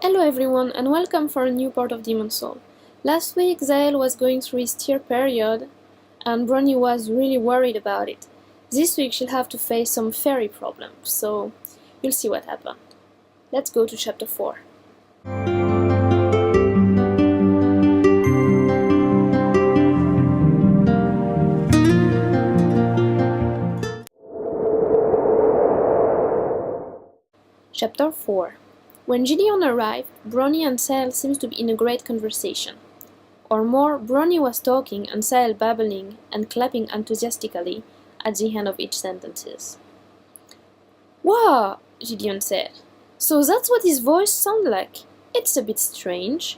Hello everyone and welcome for a new part of Demon Soul. Last week Sahel was going through his tear period and Brownie was really worried about it. This week she'll have to face some fairy problems, so you'll see what happened. Let's go to chapter 4. Chapter 4. When Gideon arrived, Brownie and Sahel seemed to be in a great conversation. Or more, Brownie was talking and Sahel babbling and clapping enthusiastically at the end of each sentence. "Wow!" Gideon said. "So that's what his voice sounded like. It's a bit strange."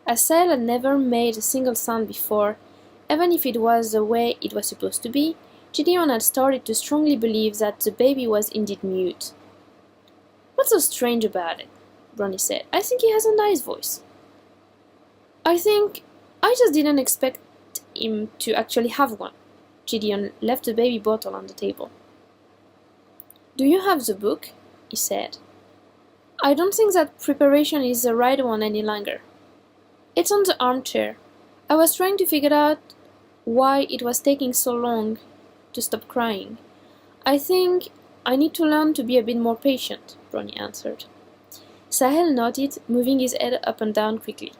As Sahel had never made a single sound before, even if it was the way it was supposed to be, Gideon had started to strongly believe that the baby was indeed mute. "What's so strange about it?" Brownie said. "I think he has a nice voice." I just didn't expect him to actually have one." Gideon left the baby bottle on the table. "Do you have the book?" he said. "I don't think that preparation is the right one any longer. It's on the armchair. I was trying to figure out why it was taking so long to stop crying. I think I need to learn to be a bit more patient," Brownie answered. Sahel nodded, moving his head up and down quickly.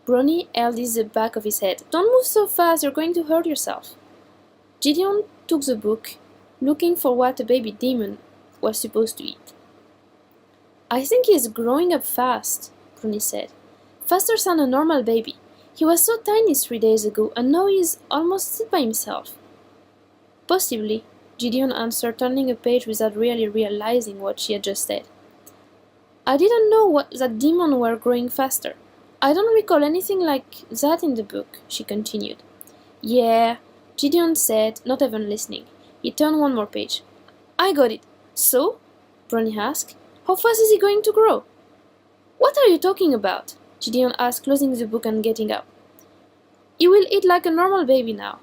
Brownie held the back of his head. "Don't move so fast, you're going to hurt yourself." Gideon took the book, looking for what a baby demon was supposed to eat. "I think he's growing up fast," Brownie said. "Faster than a normal baby. He was so tiny 3 days ago, and now he's almost sit by himself." "Possibly," Gideon answered, turning a page without really realizing what she had just said. "I didn't know that demons were growing faster. I don't recall anything like that in the book," she continued. "Yeah," Gideon said, not even listening. He turned one more page. "I got it. So?" Brownie asked. "How fast is he going to grow?" "What are you talking about?" Gideon asked, closing the book and getting up. "He will eat like a normal baby now.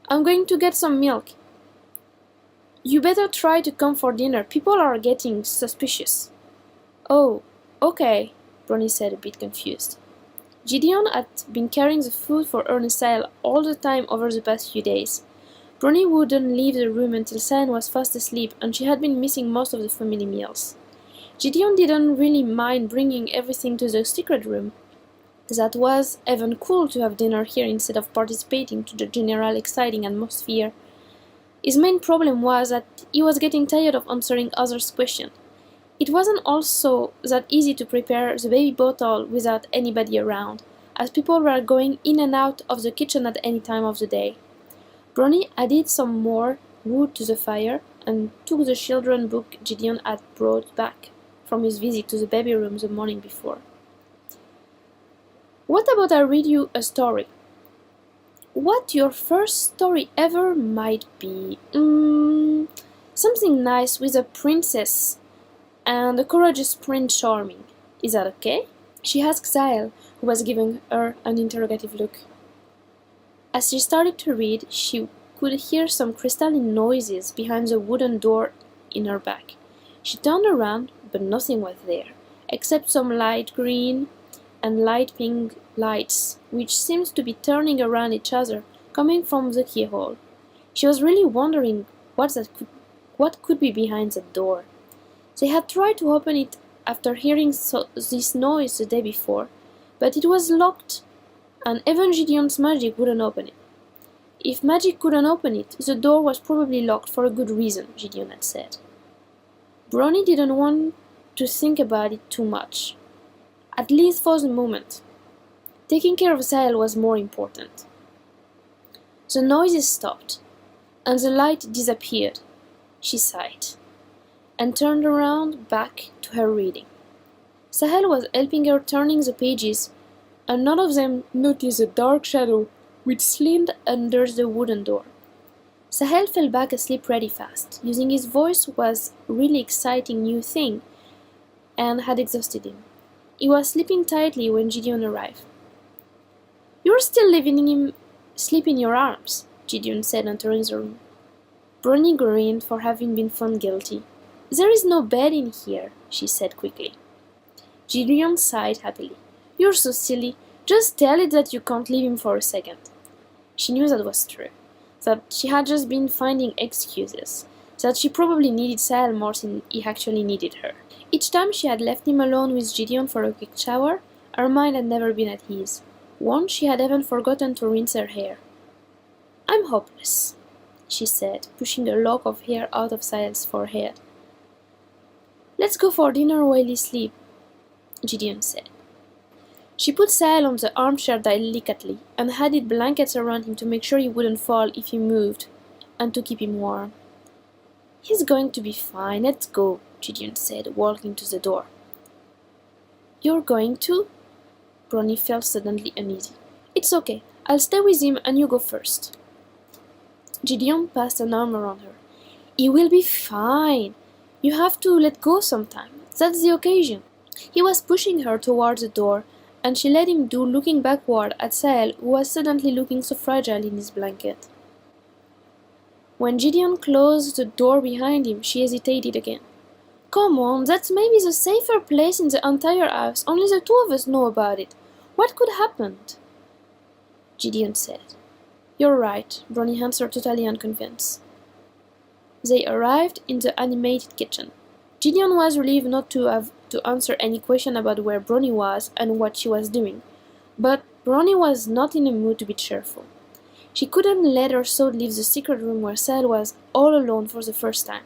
I'm going to get some milk. You better try to come for dinner. People are getting suspicious." "Oh, okay," Brownie said, a bit confused. Gideon had been carrying the food for her and Sahel all the time over the past few days. Brownie wouldn't leave the room until Sahel was fast asleep, and she had been missing most of the family meals. Gideon didn't really mind bringing everything to the secret room. That was even cool to have dinner here instead of participating to the general exciting atmosphere. His main problem was that he was getting tired of answering others' questions. It wasn't also that easy to prepare the baby bottle without anybody around, as people were going in and out of the kitchen at any time of the day. Brownie added some more wood to the fire and took the children's book Gideon had brought back from his visit to the baby room the morning before. "What about I read you a story?" "What your first story ever might be. Something nice with a princess and a courageous Prince Charming. Is that okay?" she asked Sahel, who was giving her an interrogative look. As she started to read, she could hear some crystalline noises behind the wooden door in her back. She turned around, but nothing was there, except some light green and light pink lights, which seemed to be turning around each other, coming from the keyhole. She was really wondering what could be behind that door. They had tried to open it after hearing this noise the day before, but it was locked, and even Gideon's magic wouldn't open it. If magic couldn't open it, the door was probably locked for a good reason, Gideon had said. Brownie didn't want to think about it too much, at least for the moment. Taking care of Sahel was more important. The noises stopped, and the light disappeared. She sighed and turned around back to her reading. Sahel was helping her turning the pages, and none of them noticed the dark shadow which slid under the wooden door. Sahel fell back asleep pretty fast. Using his voice was a really exciting new thing and had exhausted him. He was sleeping tightly when Gideon arrived. "You're still letting him sleep in your arms," Gideon said, entering the room. Brownie grinned for having been found guilty. "There is no bed in here," she said quickly. Gideon sighed happily. You're so silly. Just tell it that you can't leave him for a second. She knew that was true. That she had just been finding excuses. That she probably needed Sahel more than he actually needed her. Each time she had left him alone with Gideon for a quick shower, her mind had never been at ease. Once she had even forgotten to rinse her hair. I'm hopeless, she said, pushing a lock of hair out of Sahel's forehead. Let's go for dinner while he sleeps, Gideon said. She put Sahel on the armchair delicately and added blankets around him to make sure he wouldn't fall if he moved, and to keep him warm. He's going to be fine, let's go, Gideon said, walking to the door. You're going to? Brownie felt suddenly uneasy. It's okay, I'll stay with him and you go first. Gideon passed an arm around her. He will be fine. You have to let go sometime. That's the occasion. He was pushing her towards the door, and she let him do, looking backward at Sahel, who was suddenly looking so fragile in his blanket. When Gideon closed the door behind him, she hesitated again. Come on, that's maybe the safer place in the entire house. Only the two of us know about it. What could happen? Gideon said. You're right, Brownie answered, totally unconvinced. They arrived in the animated kitchen. Gideon was relieved not to have to answer any question about where Brownie was and what she was doing, but Brownie was not in a mood to be cheerful. She couldn't let her soul leave the secret room where Sahel was all alone for the first time.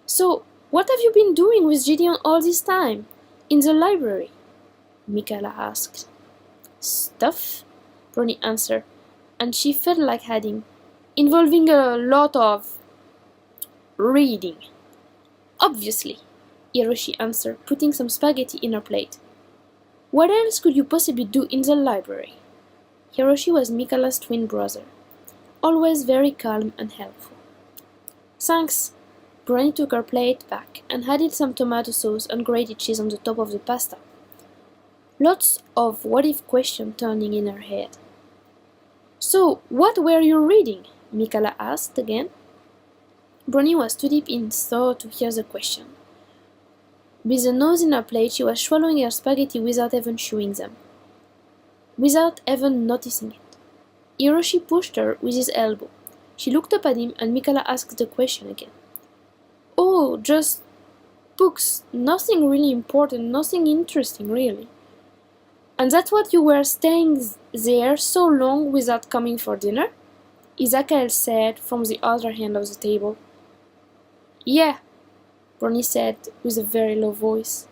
So, what have you been doing with Gideon all this time? In the library? Michaela asked. Stuff, Brownie answered, and she felt like adding, involving a lot of reading. Obviously, Hiroshi answered, putting some spaghetti in her plate. What else could you possibly do in the library? Hiroshi was Michaela's twin brother, always very calm and helpful. Thanks. Brownie took her plate back and added some tomato sauce and grated cheese on the top of the pasta. Lots of what-if questions turning in her head. So, what were you reading? Michaela asked again. Brownie was too deep in thought to hear the question. With a nose in her plate, she was swallowing her spaghetti without even chewing them. Without even noticing it. Hiroshi pushed her with his elbow. She looked up at him and Michaela asked the question again. Oh, just books. Nothing really important, nothing interesting, really. And that's what you were staying there so long without coming for dinner? Isakael said from the other end of the table. Yeah, Brownie said with a very low voice.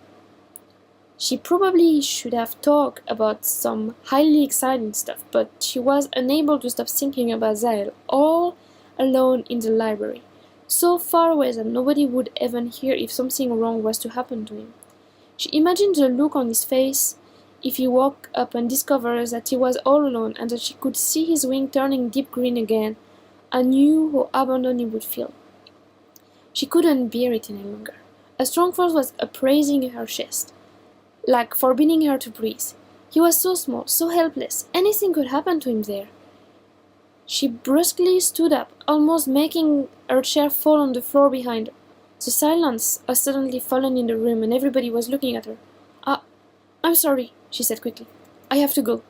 She probably should have talked about some highly exciting stuff, but she was unable to stop thinking about Sahel, all alone in the library, so far away that nobody would even hear if something wrong was to happen to him. She imagined the look on his face if he woke up and discovered that he was all alone and that she could see his wing turning deep green again, and knew how abandoned he would feel. She couldn't bear it any longer. A strong force was uprising her chest, like forbidding her to breathe. He was so small, so helpless, anything could happen to him there. She brusquely stood up, almost making her chair fall on the floor behind her. The silence had suddenly fallen in the room and everybody was looking at her. I'm sorry, she said quickly. I have to go.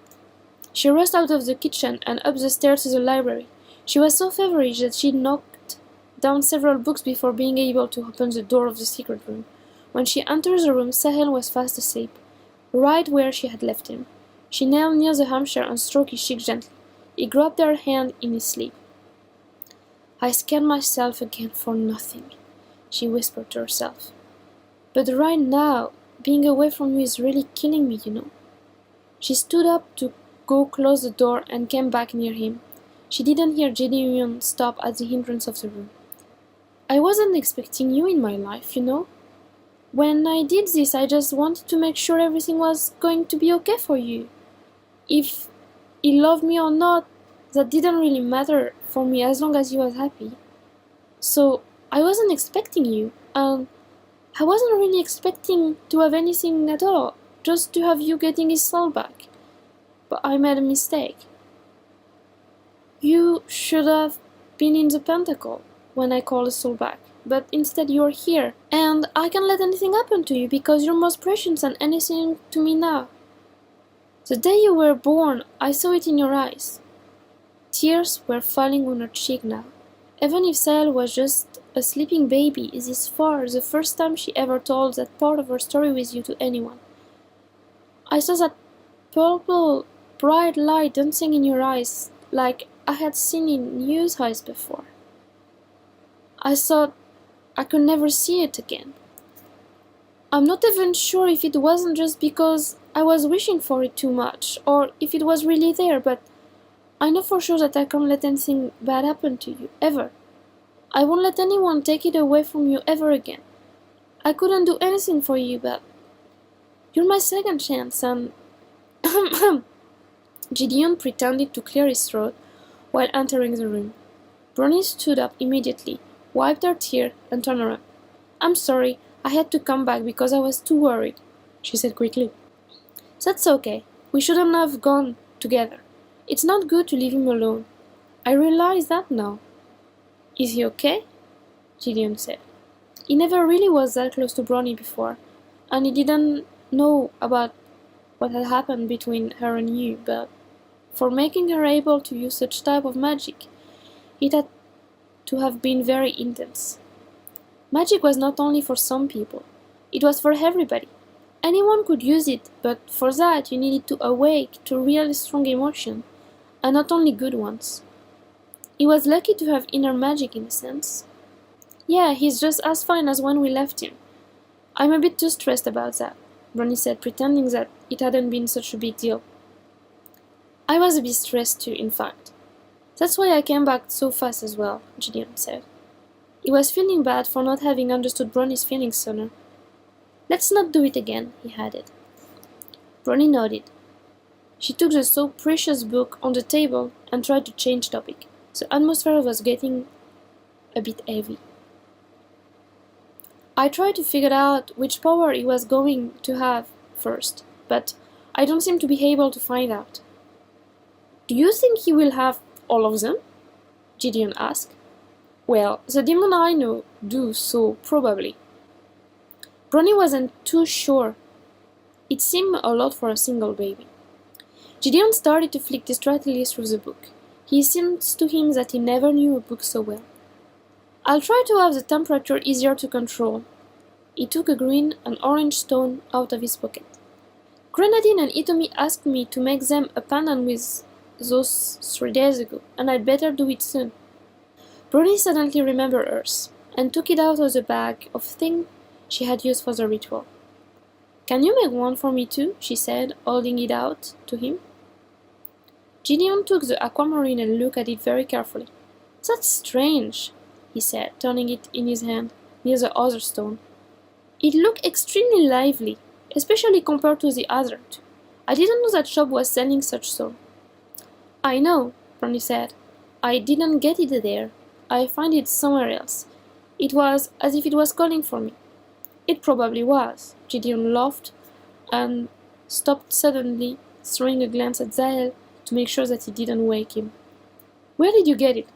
She rushed out of the kitchen and up the stairs to the library. She was so feverish that she knocked down several books before being able to open the door of the secret room. When she entered the room, Sahel was fast asleep, right where she had left him. She knelt near the armchair and stroked his cheek gently. He grabbed her hand in his sleep. I scared myself again for nothing, she whispered to herself. But right now, being away from you is really killing me, you know. She stood up to go close the door and came back near him. She didn't hear Gideon stop at the entrance of the room. I wasn't expecting you in my life, you know. When I did this, I just wanted to make sure everything was going to be okay for you. If he loved me or not, that didn't really matter for me as long as he was happy. So, I wasn't expecting you, and I wasn't really expecting to have anything at all, just to have you getting his soul back. But I made a mistake. You should have been in the pentacle when I called the soul back. but instead you're here, and I can't let anything happen to you because you're most precious than anything to me now. The day you were born, I saw it in your eyes." Tears were falling on her cheek now. Even if Sahel was just a sleeping baby, it is far the first time she ever told that part of her story with you to anyone. "I saw that purple, bright light dancing in your eyes, like I had seen in Yu's eyes before. I thought I could never see it again. I'm not even sure if it wasn't just because I was wishing for it too much, or if it was really there, but I know for sure that I can't let anything bad happen to you, ever. I won't let anyone take it away from you ever again. I couldn't do anything for you, but you're my second chance, and..." Gideon pretended to clear his throat while entering the room. Brownie stood up immediately, wiped her tear, and turned around. "I'm sorry, I had to come back because I was too worried," she said quickly. "That's okay. We shouldn't have gone together. It's not good to leave him alone. I realize that now." "Is he okay?" Gideon said. He never really was that close to Brownie before, and he didn't know about what had happened between her and you, but for making her able to use such type of magic, it had to have been very intense. Magic was not only for some people, it was for everybody. Anyone could use it, but for that you needed to awake to really strong emotion, and not only good ones. He was lucky to have inner magic in a sense. "Yeah, he's just as fine as when we left him. I'm a bit too stressed about that," Brownie said, pretending that it hadn't been such a big deal. "I was a bit stressed too, in fact. That's why I came back so fast as well," Gideon said. He was feeling bad for not having understood Brownie's feelings sooner. "Let's not do it again," he added. Brownie nodded. She took the so precious book on the table and tried to change topic. The atmosphere was getting a bit heavy. "I tried to figure out which power he was going to have first, but I don't seem to be able to find out." "Do you think he will have all of them?" Gideon asked. "Well, the demon I know do, so probably." Brownie wasn't too sure. It seemed a lot for a single baby. Gideon started to flick distractedly through the book. It seemed to him that he never knew a book so well. "I'll try to have the temperature easier to control." He took a green and orange stone out of his pocket. "Grenadine and Itomi asked me to make them a pendant with those 3 days ago, and I'd better do it soon." Brownie suddenly remembered hers, and took it out of the bag of things she had used for the ritual. "Can you make one for me too?" she said, holding it out to him. Gideon took the aquamarine and looked at it very carefully. "That's strange," he said, turning it in his hand near the other stone. "It looked extremely lively, especially compared to the other two. I didn't know that shop was selling such stone." "I know," Brownie said. "I didn't get it there. I found it somewhere else. It was as if it was calling for me." "It probably was." Gideon laughed and stopped suddenly, throwing a glance at Sahel to make sure that he didn't wake him. "Where did you get it?"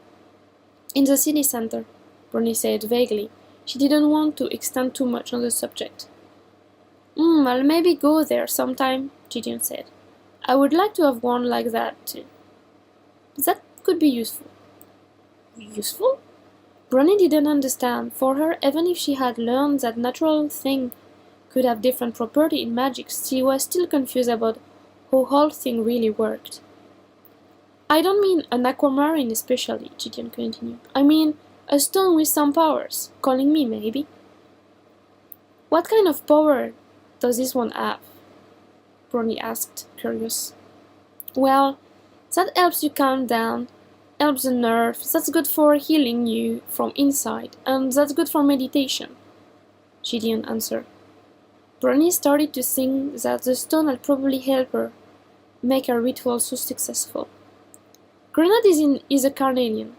"In the city center," Brownie said vaguely. She didn't want to extend too much on the subject. I'll maybe go there sometime," Gideon said. "I would like to have one like that too. That could be useful." "Useful?" Brownie didn't understand. For her, even if she had learned that natural things could have different properties in magic, she was still confused about how whole thing really worked. "I don't mean an aquamarine especially," Gideon continued. "I mean a stone with some powers, calling me maybe." "What kind of power does this one have?" Brownie asked, curious. "Well, that helps you calm down, helps the nerves, that's good for healing you from inside, and that's good for meditation," Gideon answered. Brownie started to think that the stone had probably helped her make her ritual so successful. Grenadine is a carnelian.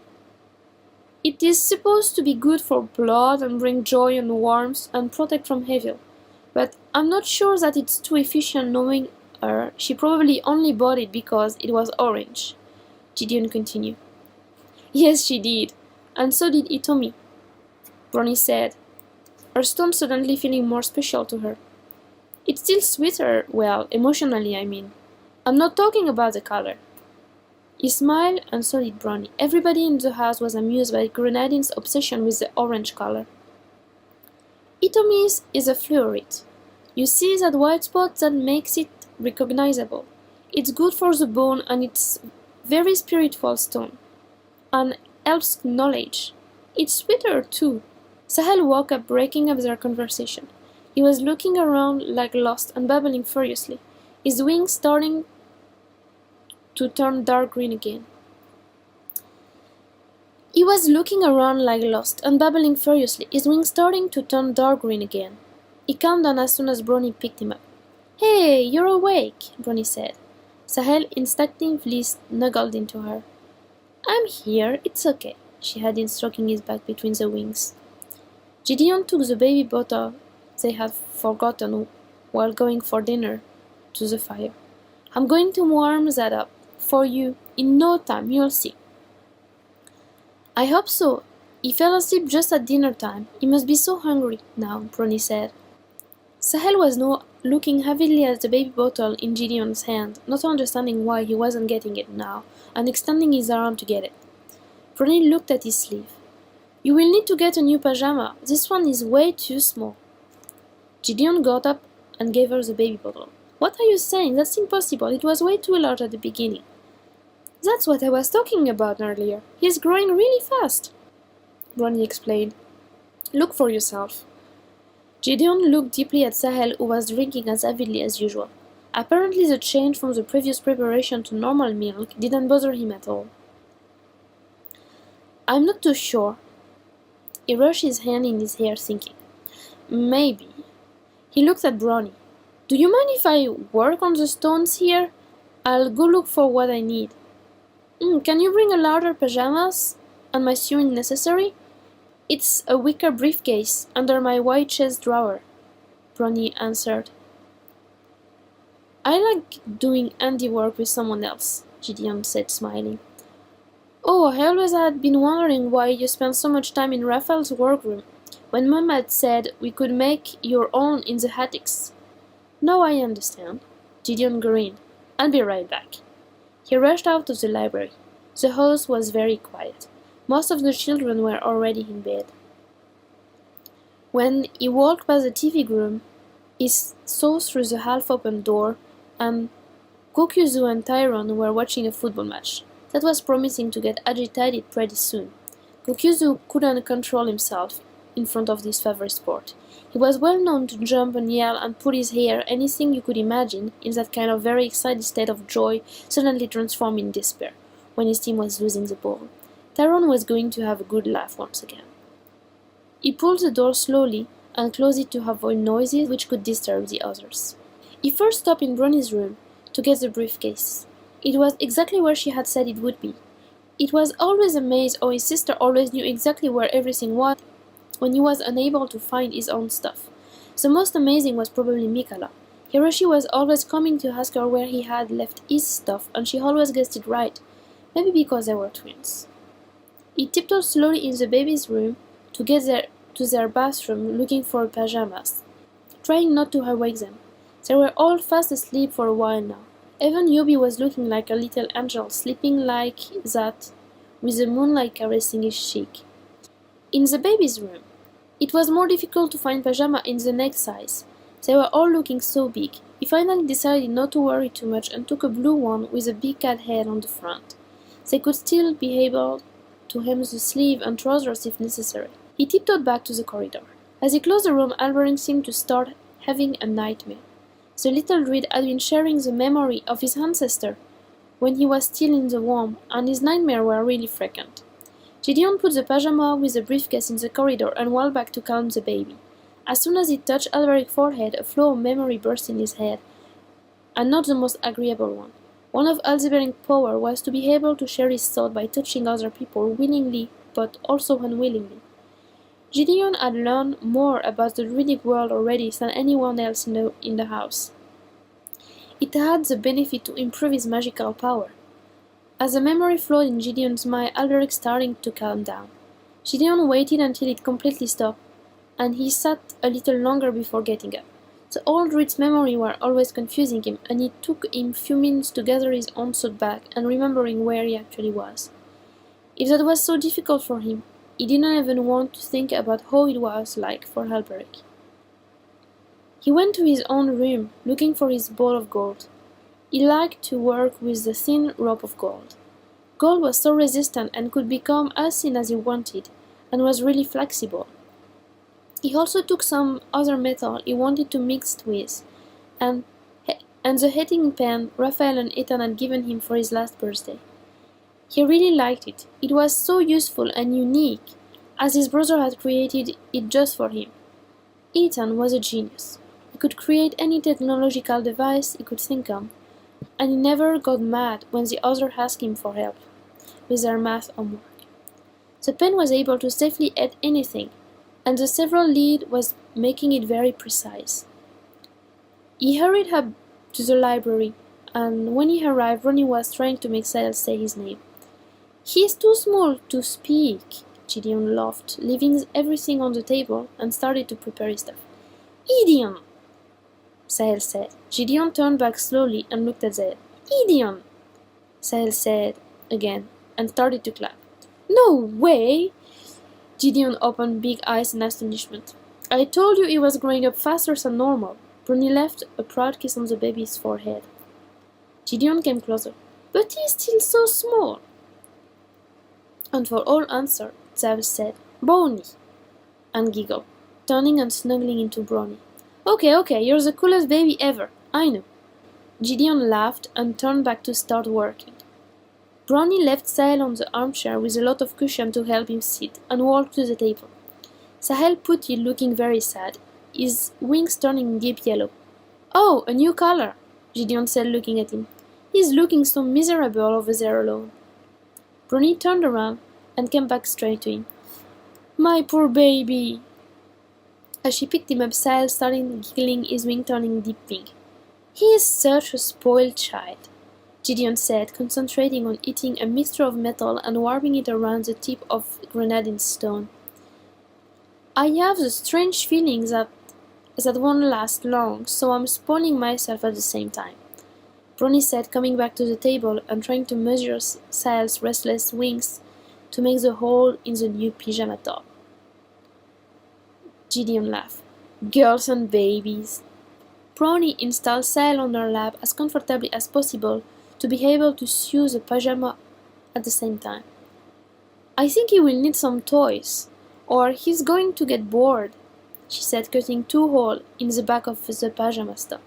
It is supposed to be good for blood and bring joy and warmth and protect from evil, but I'm not sure that it's too efficient. Knowing her, she probably only bought it because it was orange," Gideon continued. "Yes, she did, and so did Itomi." Bronnie said, her tone suddenly feeling more special to her. It's still sweeter, well, emotionally, I mean. I'm not talking about the color. He smiled and so did Bronnie. Everybody in the house was amused by Grenadine's obsession with the orange color. Itomis is a fluorite. You see that white spot that makes it recognizable. It's good for the bone and it's very spiritual stone. And helps knowledge. It's sweeter too. Sahel woke up, breaking up their conversation. He was looking around like lost and babbling furiously, his wings starting to turn dark green again. He calmed down as soon as Bronnie picked him up. Hey, you're awake, Bronnie said. Sahel instinctively snuggled into her. I'm here, it's okay, she added, stroking his back between the wings. Gideon took the baby bottle they had forgotten while going for dinner to the fire. I'm going to warm that up for you in no time, you'll see. I hope so. He fell asleep just at dinner time. He must be so hungry now, Bronnie said. Sahel was now looking heavily at the baby bottle in Gideon's hand, not understanding why he wasn't getting it now, and extending his arm to get it. Bronnie looked at his sleeve. You will need to get a new pajama. This one is way too small. Gideon got up and gave her the baby bottle. What are you saying? That's impossible. It was way too large at the beginning. That's what I was talking about earlier. He's growing really fast, Bronnie explained. Look for yourself. Gideon looked deeply at Sahel, who was drinking as avidly as usual. Apparently the change from the previous preparation to normal milk didn't bother him at all. I'm not too sure. He brushed his hand in his hair, thinking. Maybe. He looked at Bronnie. Do you mind if I work on the stones here? I'll go look for what I need. Can you bring a larger pajamas and my sewing necessary? It's a wicker briefcase under my white chest drawer, Bronnie answered. I like doing handiwork with someone else, Gideon said, smiling. Oh, I always had been wondering why you spent so much time in Raphael's workroom, when Mom had said we could make your own in the attics. Now I understand. Gideon grinned. I'll be right back. He rushed out of the library. The house was very quiet. Most of the children were already in bed. When he walked past the TV room, he saw through the half-open door, and Kokuzu and Tyrone were watching a football match. That was promising to get agitated pretty soon. Kokuzu couldn't control himself in front of this favorite sport. He was well known to jump and yell and pull his hair, anything you could imagine, in that kind of very excited state of joy suddenly transformed in despair, when his team was losing the ball. Tyrone was going to have a good laugh once again. He pulled the door slowly and closed it to avoid noises which could disturb the others. He first stopped in Bronnie's room to get the briefcase. It was exactly where she had said it would be. It was always amazed how his sister always knew exactly where everything was when he was unable to find his own stuff. The most amazing was probably Mikala. Hiroshi was always coming to ask her where he had left his stuff, and she always guessed it right, maybe because they were twins. He tiptoed slowly in the baby's room to get to their bathroom looking for pajamas, trying not to awake them. They were all fast asleep for a while now. Even Yubi was looking like a little angel, sleeping like that, with the moonlight caressing his cheek. In the baby's room, it was more difficult to find pajama in the next size. They were all looking so big. He finally decided not to worry too much and took a blue one with a big cat head on the front. They could still be able to hem the sleeve and trousers if necessary. He tiptoed back to the corridor. As he closed the room, Alvarin seemed to start having a nightmare. The little druid had been sharing the memory of his ancestor when he was still in the womb, and his nightmares were really frequent. Gideon put the pajama with the briefcase in the corridor and walked back to calm the baby. As soon as it touched Alvaric's forehead, a flow of memory burst in his head, and not the most agreeable one. One of Alzebarin's power was to be able to share his thought by touching other people willingly, but also unwillingly. Gideon had learned more about the druidic world already than anyone else in the house. It had the benefit to improve his magical power. As the memory flowed in Gideon's mind, Alberic started to calm down. Gideon waited until it completely stopped, and he sat a little longer before getting up. The old druid's memory were always confusing him, and it took him few minutes to gather his own thought back and remembering where he actually was. If that was so difficult for him, he didn't even want to think about how it was like for Alberic. He went to his own room, looking for his ball of gold. He liked to work with the thin rope of gold. Gold was so resistant and could become as thin as he wanted, and was really flexible. He also took some other metal he wanted to mix with, and the heating pen Raphael and Ethan had given him for his last birthday. He really liked it. It was so useful and unique, as his brother had created it just for him. Ethan was a genius. He could create any technological device he could think of, and he never got mad when the others asked him for help with their math homework. The pen was able to safely add anything, and the several lead was making it very precise. He hurried up to the library, and when he arrived, Ronnie was trying to make Sahel say his name. "He's too small to speak," Gideon laughed, leaving everything on the table, and started to prepare his stuff. "Gideon!" Sahel said. Gideon turned back slowly and looked at Sahel. "Gideon!" Sahel said again, and started to clap. "No way!" Gideon opened big eyes in astonishment. "I told you he was growing up faster than normal." Brownie left a proud kiss on the baby's forehead. Gideon came closer. "But he's still so small." And for all answer, Sahel said, "Brownie," and giggled, turning and snuggling into Brownie. Okay, you're the coolest baby ever, I know." Gideon laughed and turned back to start working. Brownie left Sahel on the armchair with a lot of cushion to help him sit, and walked to the table. Sahel put it looking very sad, his wings turning deep yellow. "Oh, a new color," Gideon said, looking at him. "He's looking so miserable over there alone." Brownie turned around and came back straight to him. "My poor baby!" As she picked him up, Sahel started giggling, his wing turning deep pink. "He is such a spoiled child," Gideon said, concentrating on eating a mixture of metal and warming it around the tip of grenadine stone. "I have the strange feeling that won't last long, so I'm spoiling myself at the same time," Brownie said, coming back to the table and trying to measure Sahel's restless wings to make the hole in the new pyjama top. Gideon laughed. "Girls and babies." Brownie installed Sahel on her lap as comfortably as possible to be able to sew the pyjama at the same time. "I think he will need some toys, or he's going to get bored," she said, cutting 2 holes in the back of the pyjama top.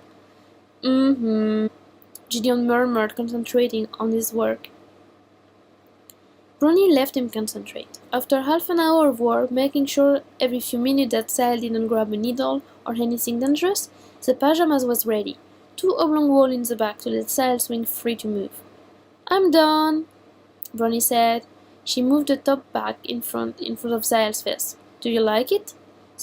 Gideon murmured, concentrating on his work. Brownie left him concentrate. After half an hour of work, making sure every few minutes that Sahel didn't grab a needle or anything dangerous, the pyjamas was ready. 2 oblong holes in the back to let Sahel swing free to move. "I'm done," Brownie said. She moved the top back in front of Sahel's face. "Do you like it?"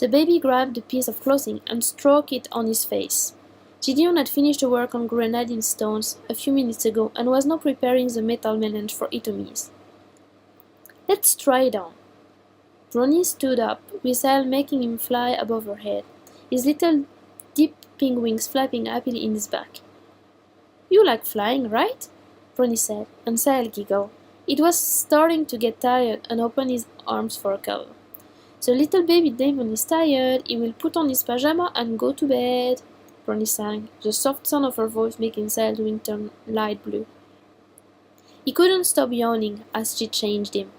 The baby grabbed a piece of clothing and stroked it on his face. Gideon had finished the work on grenadine stones a few minutes ago and was now preparing the metal melange for Itomi's. "Let's try it on." Brownie stood up, with Sahel making him fly above her head, his little deep pink wings flapping happily in his back. "You like flying, right?" Brownie said, and Sahel giggled. It was starting to get tired and opened his arms for a cuddle. "The little baby demon is tired. He will put on his pyjama and go to bed," Brownie sang, the soft sound of her voice making Sahel's wing turn light blue. He couldn't stop yawning as she changed him.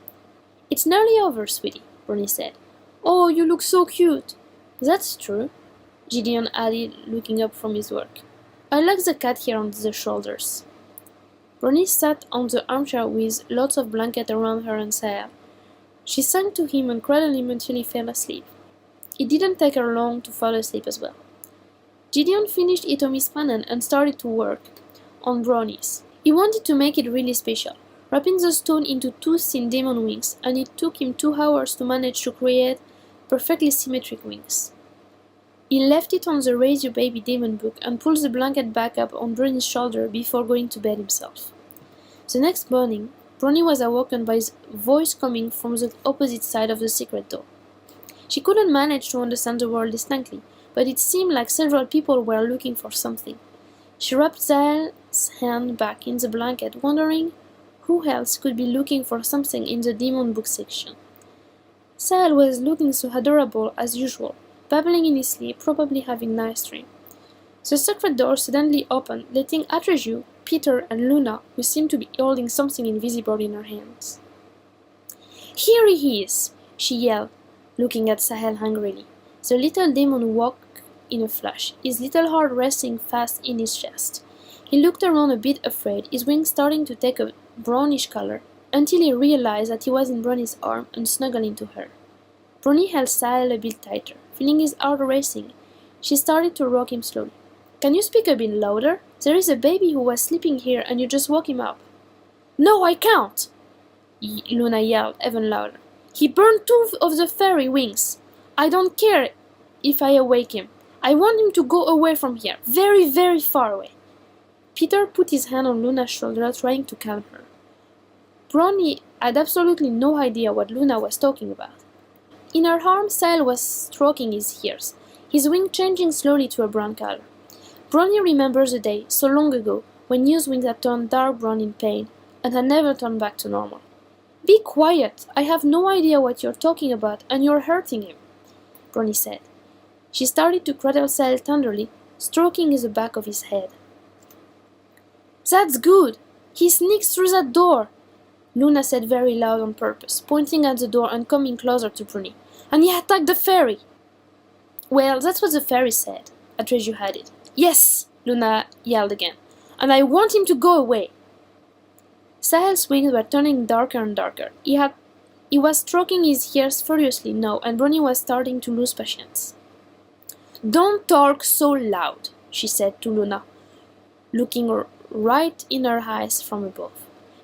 "It's nearly over, sweetie," Brownie said. "Oh, you look so cute." "That's true," Gideon added, looking up from his work. "I like the cat hair on the shoulders." Brownie sat on the armchair with lots of blankets around her and Sahel. She sang to him and cradled him until he fell asleep. It didn't take her long to fall asleep as well. Gideon finished Itomi's panel and started to work on Brownie's. He wanted to make it really special, wrapping the stone into 2 thin demon wings, and it took him 2 hours to manage to create perfectly symmetric wings. He left it on the Raise Your Baby Demon book and pulled the blanket back up on Brownie's shoulder before going to bed himself. The next morning, Brownie was awoken by his voice coming from the opposite side of the secret door. She couldn't manage to understand the word distinctly, but it seemed like several people were looking for something. She wrapped Sahel's hand back in the blanket, wondering who else could be looking for something in the demon book section. Sahel was looking so adorable as usual, babbling in his sleep, probably having a nice dream. The secret door suddenly opened, letting Atreyu, Peter, and Luna, who seemed to be holding something invisible in her hands. "Here he is!" she yelled, looking at Sahel hungrily. The little demon woke in a flash, his little heart resting fast in his chest. He looked around a bit afraid, his wings starting to take a brownish color, until he realized that he was in Brownie's arm and snuggled into her. Brownie held Sahel a bit tighter, feeling his heart racing. She started to rock him slowly. "Can you speak a bit louder? There is a baby who was sleeping here and you just woke him up." "No, I can't!" Luna yelled even louder. "He burned 2 of the fairy wings. I don't care if I awake him. I want him to go away from here, very, very far away." Peter put his hand on Luna's shoulder, trying to calm her. Brownie had absolutely no idea what Luna was talking about. In her arms, Sahel was stroking his ears, his wing changing slowly to a brown color. Brownie remembers a day, so long ago, when New's wings had turned dark brown in pain, and had never turned back to normal. "Be quiet! I have no idea what you're talking about, and you're hurting him," Brownie said. She started to cradle Sahel tenderly, stroking the back of his head. "That's good! He sneaks through that door!" Luna said very loud on purpose, pointing at the door and coming closer to Brownie. "And he attacked the fairy!" "Well, that's what the fairy said," Atreyu added. "Yes!" Luna yelled again. "And I want him to go away!" Sahel's wings were turning darker and darker. He was stroking his ears furiously now, and Brownie was starting to lose patience. "Don't talk so loud," she said to Luna, looking right in her eyes from above.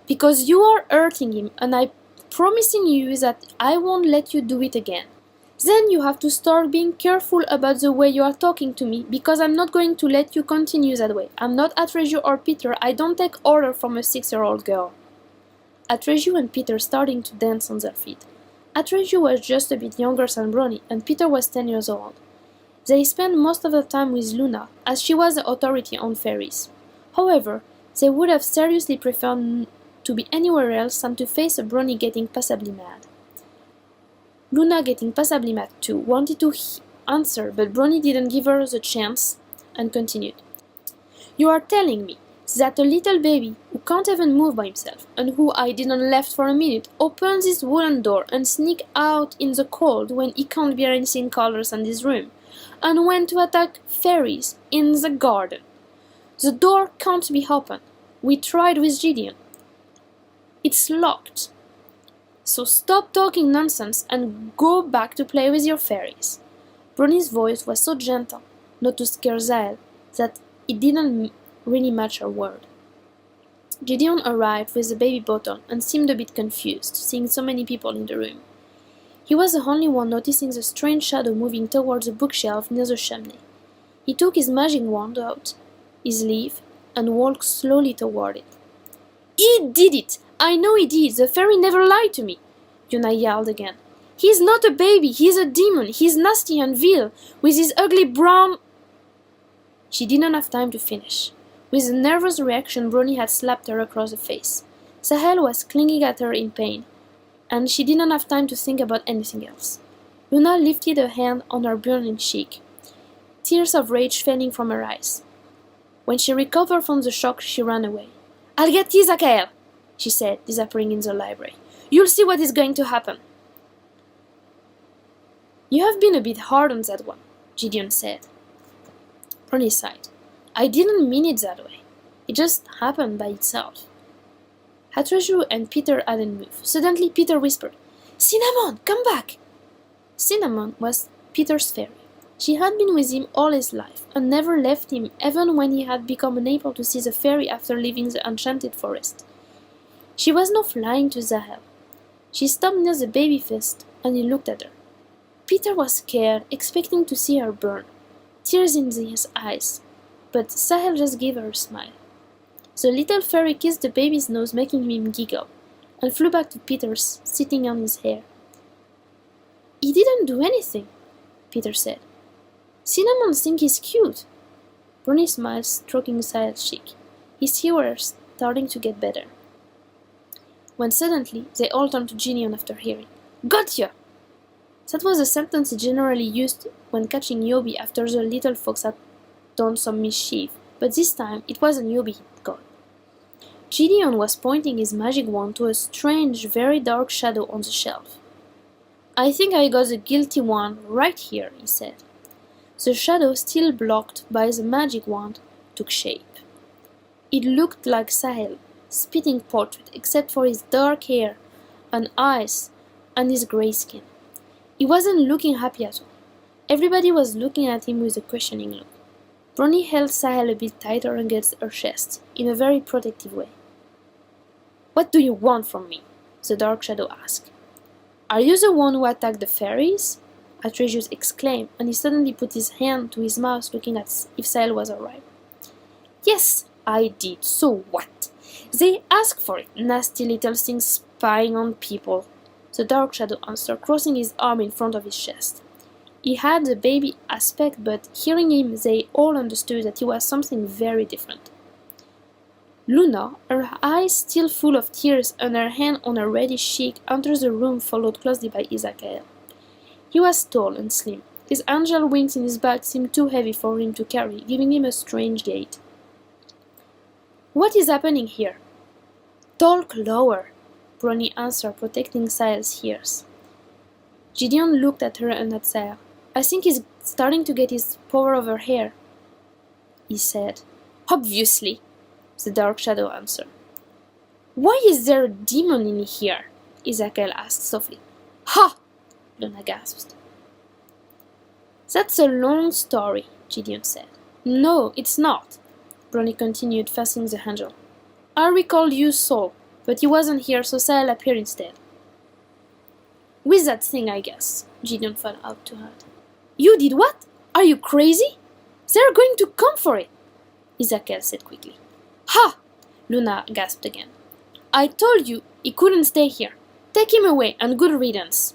"Because you are hurting him, and I'm promising you that I won't let you do it again. Then you have to start being careful about the way you are talking to me, because I'm not going to let you continue that way. I'm not Atreyu or Peter. I don't take order from a 6-year-old girl." Atreyu and Peter starting to dance on their feet. Atreyu was just a bit younger than Brownie, and Peter was 10 years old. They spent most of the time with Luna, as she was the authority on fairies. However, they would have seriously preferred to be anywhere else than to face a Brownie getting passably mad. Luna, getting passably mad too, wanted to answer, but Brownie didn't give her the chance and continued. "You are telling me that a little baby who can't even move by himself, and who I didn't left for a minute, opens his wooden door and sneaks out in the cold when he can't bear anything colder than this room, and went to attack fairies in the garden. The door can't be opened. We tried with Gideon. It's locked. So stop talking nonsense and go back to play with your fairies." Brownie's voice was so gentle, not to scare Sahel, that it didn't really match her word. Gideon arrived with the baby bottle and seemed a bit confused, seeing so many people in the room. He was the only one noticing the strange shadow moving towards the bookshelf near the chimney. He took his magic wand out his sleeve and walked slowly toward it. "He did it! I know he did! The fairy never lied to me!" Yuna yelled again. "He's not a baby! He's a demon! He's nasty and vile, with his ugly brown—" She didn't have time to finish. With a nervous reaction, Brownie had slapped her across the face. Sahel was clinging at her in pain, and she didn't have time to think about anything else. Luna lifted a hand on her burning cheek, tears of rage falling from her eyes. When she recovered from the shock, she ran away. "I'll get you, Zakael," she said, disappearing in the library. "You'll see what is going to happen." "You have been a bit hard on that one," Gideon said. Brownie sighed. "I didn't mean it that way. It just happened by itself." Atreyu and Peter hadn't moved. Suddenly Peter whispered, "Cinnamon, come back!" Cinnamon was Peter's fairy. She had been with him all his life, and never left him even when he had become unable to see the fairy after leaving the enchanted forest. She was now flying to Sahel. She stopped near the baby fist, and he looked at her. Peter was scared, expecting to see her burn, tears in his eyes, but Sahel just gave her a smile. The little fairy kissed the baby's nose, making him giggle. and flew back to Peter sitting on his hair. "He didn't do anything," Peter said. "Cinnamon thinks he's cute." Brownie smiled, stroking Sahel's cheek. His teeth were starting to get better. When suddenly they all turned to Gideon after hearing, "Gotcha!" That was a sentence he generally used when catching Yobi after the little fox had done some mischief, but this time it wasn't Yobi he'd got. Gideon was pointing his magic wand to a strange, very dark shadow on the shelf. "I think I got the guilty one right here," he said. The shadow, still blocked by the magic wand, took shape. It looked like Sahel, spitting portrait, except for his dark hair and eyes and his grey skin. He wasn't looking happy at all. Everybody was looking at him with a questioning look. Brownie held Sahel a bit tighter against her chest, in a very protective way. "What do you want from me?" the dark shadow asked. "Are you the one who attacked the fairies?" Atreus exclaimed, and he suddenly put his hand to his mouth, looking at if Sahel was alright. "Yes, I did. So what? They asked for it, nasty little things spying on people," the dark shadow answered, crossing his arm in front of his chest. He had a baby aspect, but hearing him, they all understood that he was something very different. Luna, her eyes still full of tears and her hand on her reddish cheek, entered the room, followed closely by Ezekiel. He was tall and slim. His angel wings in his back seemed too heavy for him to carry, giving him a strange gait. "What is happening here?" "Talk lower," Brownie answered, protecting Sahel's ears. Gideon looked at her and at Sahel. "I think he's starting to get his power over here," he said. "Obviously," the dark shadow answered. "Why is there a demon in here?" Ezekiel asked softly. "Ha!" Luna gasped. "That's a long story," Gideon said. "No, it's not," Brownie continued, facing the angel. "I recalled you Saul, but he wasn't here, so Sahel appeared instead." "With that thing, I guess," Gideon fell out to her. "You did what? Are you crazy? They're going to come for it," Ezekiel said quickly. "Ha!" Luna gasped again. "I told you he couldn't stay here. Take him away, and good riddance."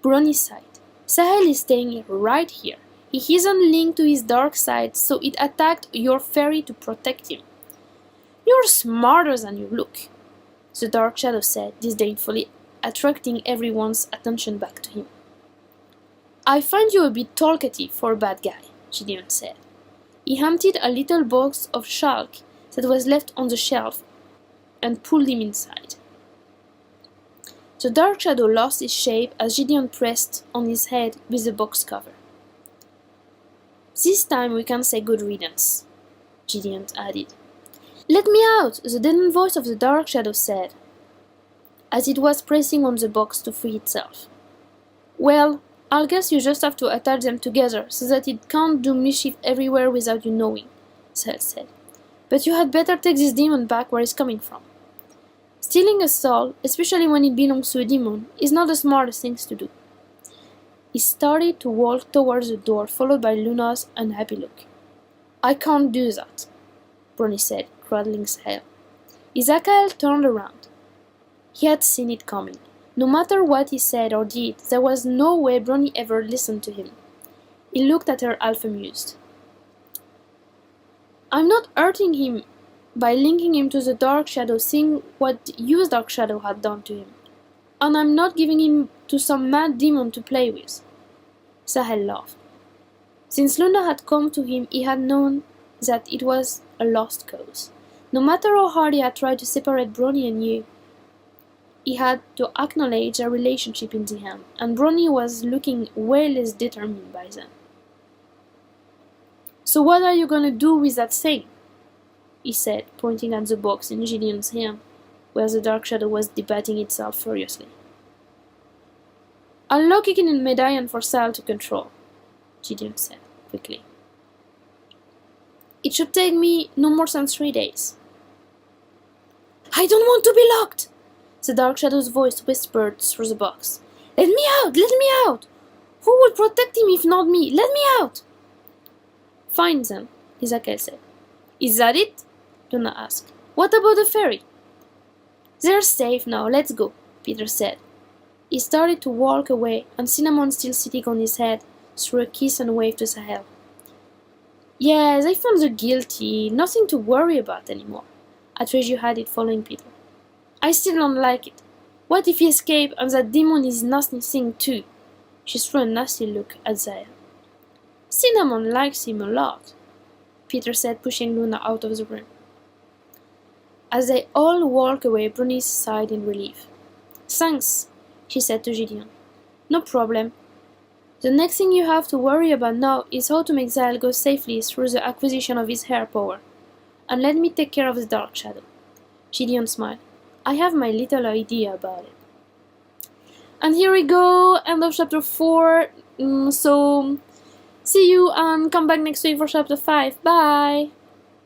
Brownie sighed. "Sahel is staying right here. He isn't linked to his dark side, so it attacked your fairy to protect him." "You're smarter than you look," the dark shadow said disdainfully, attracting everyone's attention back to him. "I find you a bit talkative for a bad guy," Gideon said. He emptied a little box of chalk that was left on the shelf and pulled him inside. The dark shadow lost its shape as Gideon pressed on his head with the box cover. "This time we can say good riddance," Gideon added. "Let me out!" the deadened voice of the dark shadow said, as it was pressing on the box to free itself. "Well, I guess you just have to attach them together so that it can't do mischief everywhere without you knowing," Sahel said. "But you had better take this demon back where it's coming from. Stealing a soul, especially when it belongs to a demon, is not the smartest thing to do." He started to walk towards the door, followed by Luna's unhappy look. "I can't do that," Brownie said, cradling Sahel. Ezekiel turned around. He had seen it coming. No matter what he said or did, there was no way Brownie ever listened to him. He looked at her half amused. "I'm not hurting him by linking him to the dark shadow, seeing what your dark shadow had done to him. And I'm not giving him to some mad demon to play with." Sahel laughed. Since Luna had come to him, he had known that it was a lost cause. No matter how hard he had tried to separate Brownie and you, he had to acknowledge their relationship in the end, and Brownie was looking way less determined by then. "So what are you going to do with that thing?" he said, pointing at the box in Gideon's hand, where the dark shadow was debating itself furiously. "I'll lock it in a medallion for Sahel to control," Gideon said quickly. "It should take me no more than 3 days." "I don't want to be locked!" the dark shadow's voice whispered through the box. "Let me out! Let me out! Who will protect him if not me? Let me out!" "Fine then," Ezekiel said. "Is that it?" Luna asked. "What about the fairy?" They're safe now, let's go, Peter said. He started to walk away, and Cinnamon, still sitting on his head, threw a kiss and waved to Sahel. Yes, I found the guilty, nothing to worry about anymore. Atreyu added, following Peter. I still don't like it. What if he escaped and that demon is nothing too? She threw a nasty look at Sahel. Cinnamon likes him a lot, Peter said, pushing Luna out of the room. As they all walked away, Brownie sighed in relief. Thanks, she said to Gideon. No problem. The next thing you have to worry about now is how to make Sahel go safely through the acquisition of his hair power. And let me take care of the dark shadow. Gideon smiled. I have my little idea about it. And here we go, end of chapter 4. So, see you and come back next week for chapter 5. Bye!